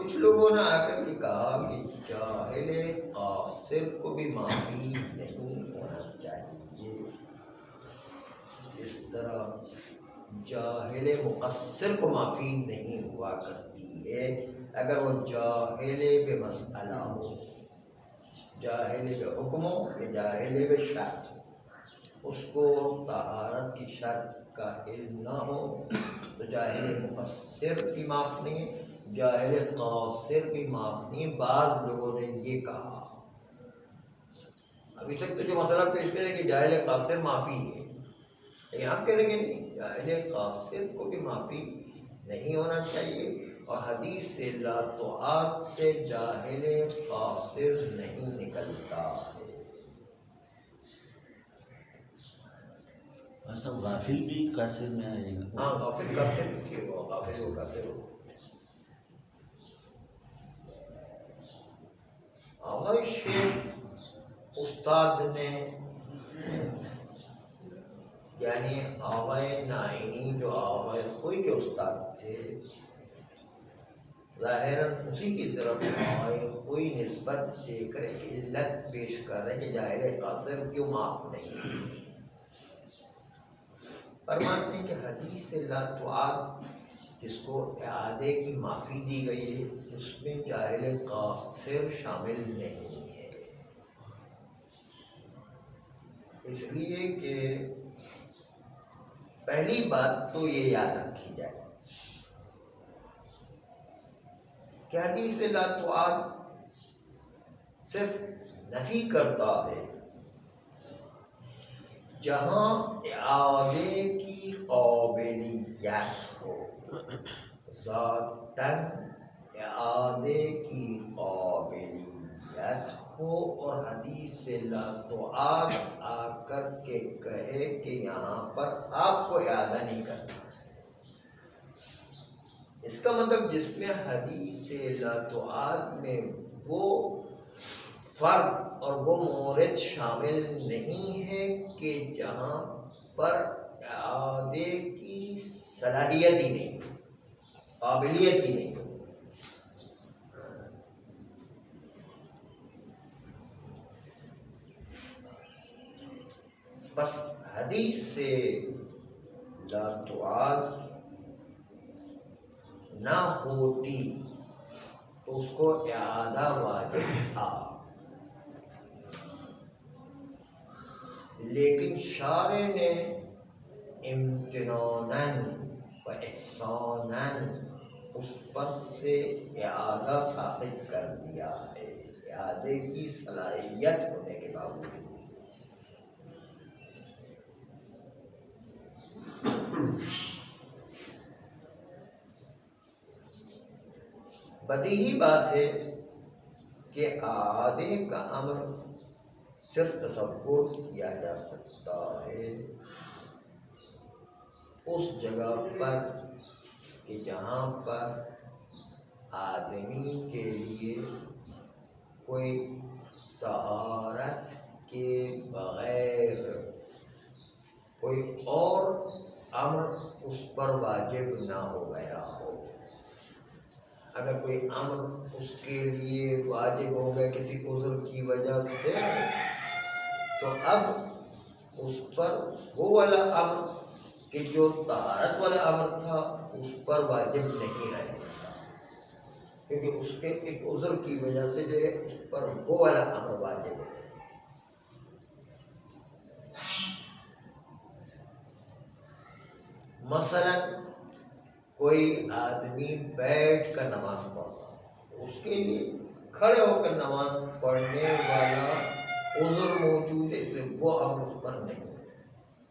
کچھ لوگوں نے آ کر کے کہا کہ جاہل قاصر کو بھی معافی نہیں ہونا چاہیے، اس طرح جاہل مقصر کو معافی نہیں ہوا کرتی ہے اگر وہ جاہل بے مسئلہ ہو، جاہل بے حکم ہو یا جاہل بے شرط، اس کو طہارت کی شرط کا علم نہ ہو تو جاہل مقصر بھی معاف نہیں، جاہل قاصر بھی معاف نہیں۔ بعض لوگوں نے یہ کہا، ابھی تک تو جو مسئلہ پیش کرے کہ جاہل قاصر معافی ہے، لیکن آپ کہہ رہے کہ نہیں، جاہل قاصر کو بھی معافی نہیں ہونا چاہیے، اور حدیث سے لا تعاد سے جاہل قاصر نہیں نکلتا ہے۔ سب غافل بھی قاصر میں آئے گا؟ ہاں، غافل قاصر بھی ہو، غافل ہو قاصر ہو۔ آغا شیخ استاد نے یعنی آغا نائینی جو آغا خوئی کے استاد تھے، ظاہراً اسی کی طرف آغا خوئی نسبت دے کر ایک علت پیش کر رہے کہ جاہل قاصر کیوں معاف نہیں۔ فرماتے ہیں کہ حدیث لا تعاد جس کو اعادے کی معافی دی گئی ہے، اس میں جاہل قاصر شامل نہیں ہے، اس لیے کہ پہلی بات تو یہ یاد رکھی جائے کہ حدیث لا تعاد صرف نفی کرتا ہے جہاں اعادے کی قابلیت ہو، ذاتاً اعادے کی قابلیت ہو، اور حدیث سے لا تعاد آ کر کے کہے کہ یہاں پر آپ کو اعادہ نہیں کرنا۔ اس کا مطلب جس میں حدیث سے لا تعاد میں وہ فرد اور وہ مورد شامل نہیں ہے کہ جہاں پر اعادے کی صلاحیت ہی نہیں، قابلیت ہی نہیں۔ بس حدیث سے لا تعاد نہ ہوتی تو اس کو اعادہ واجب تھا، لیکن شارع نے امتناناً و احساناً اس پر سے اعادہ ثابت کر دیا ہے، اعادے کی صلاحیت ہونے کے باوجود۔ بدیہی بات ہے کہ اعادے کا امر صرف تصور کیا جا سکتا ہے اس جگہ پر کہ جہاں پر آدمی کے لیے کوئی طہارت کے بغیر کوئی اور امر اس پر واجب نہ ہو گیا ہو۔ اگر کوئی امر اس کے لیے واجب ہو گیا کسی عذر کی وجہ سے، تو اب اس پر وہ والا امر کہ جو طہارت والا امر تھا اس پر واجب نہیں رہے گا، کیونکہ اس کے ایک عذر کی وجہ سے جو ہے اس پر وہ والا امر واجب ہے۔ مثلا کوئی آدمی بیٹھ کر نماز پڑھتا، اس کے لیے کھڑے ہو کر نماز پڑھنے والا عذر موجود ہے، اس لیے وہ امر اس پر نہیں ہے،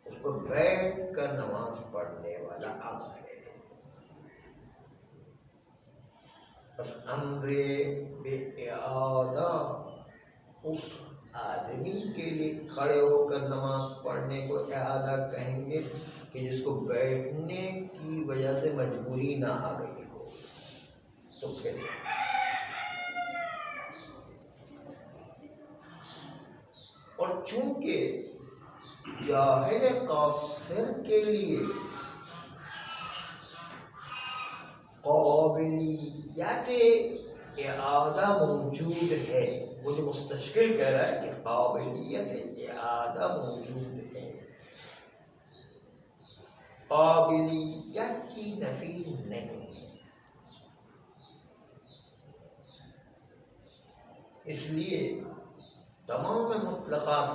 اس پر بیٹھ کر نماز پڑھنے والا امر ہے۔ بس امر بِإِعَادَہ اس آدمی کے لیے کھڑے ہو کر نماز پڑھنے کو اعادہ کہیں گے کہ جس کو بیٹھنے کی وجہ سے مجبوری نہ آ گئی ہو، تو پھر اور چونکہ جاہل قاصر کے لیے قابلیت اعادہ موجود ہے، وہ جو مستشکل کہہ رہا ہے کہ قابلیت اعادہ موجود ہے، قابلیت کی نفی نہیں ہے۔ اس لیے تمام مطلقات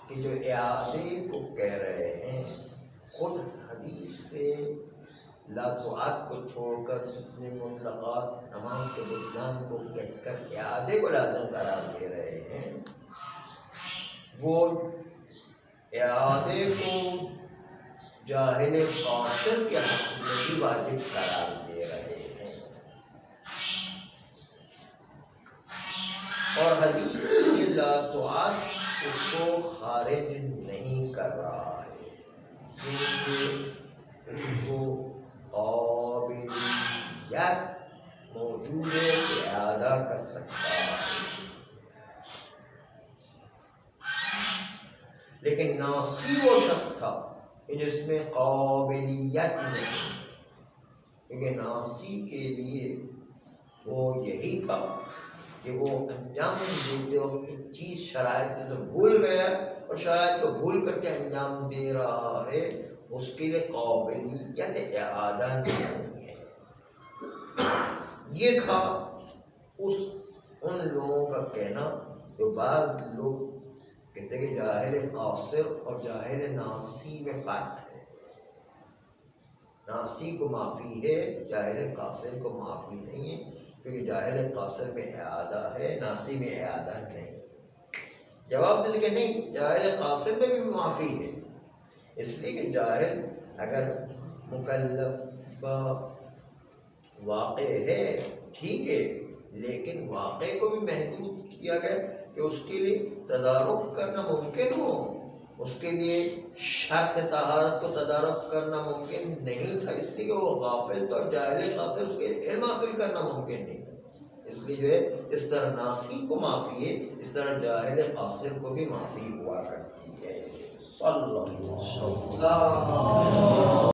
کہ جو اعادے کو کہہ رہے ہیں خود حدیث سے لا تعاد کو چھوڑ کر جتنے مطلقات نماز کے بطلان کو کہہ کر اعادے کو لازم قرار دے رہے ہیں، وہ اعادے کو جاہل قاصر کے حق میں بھی واجب قرار دے رہے ہیں، اور حدیث کی لا تعاد اس کو خارج نہیں کر رہا ہے، کیونکہ اس کو قابلیت موجود ہے کہ اعادہ کر سکتا ہے، لیکن ناسی وہ شخص تھا کہ جس میں قابلیت نہیں، کیونکہ ناسی کے لیے وہ یہی تھا کہ وہ انجام دیتے وقت ایک چیز شرائط میں سے بھول گیا اور شرائط کو بھول کر کے انجام دے رہا ہے، اس کے لیے قابلیت اعادہ نہیں ہے۔ یہ تھا ان لوگوں کا کہنا جو بعض لوگ کہتے ہیں کہ جاہل قاصر اور جاہل ناسی میں فرق ہے، ناسی کو معافی ہے، جاہل قاصر کو معافی نہیں ہے، کیونکہ جاہل قاصر میں اعادہ ہے، ناسی میں اعادہ نہیں۔ جواب دے کہ نہیں، جاہل قاصر میں بھی معافی ہے، اس لیے کہ جاہل اگر مکلف واقع ہے ٹھیک ہے، لیکن واقع کو بھی محدود کیا گیا کہ اس کے لیے تدارک کرنا ممکن ہو، اس کے لیے شرط طہارت کو تدارک کرنا ممکن نہیں تھا، اس لیے کہ وہ غافل تھا، اور جاہل قاصر اس کے لیے علم حاصل کرنا ممکن نہیں تھا، اس لیے جو ہے اس طرح ناسی کو معافی ہے، اس طرح جاہل قاصر کو بھی معافی ہوا کرتی ہے۔ صلی اللہ علیہ وسلم۔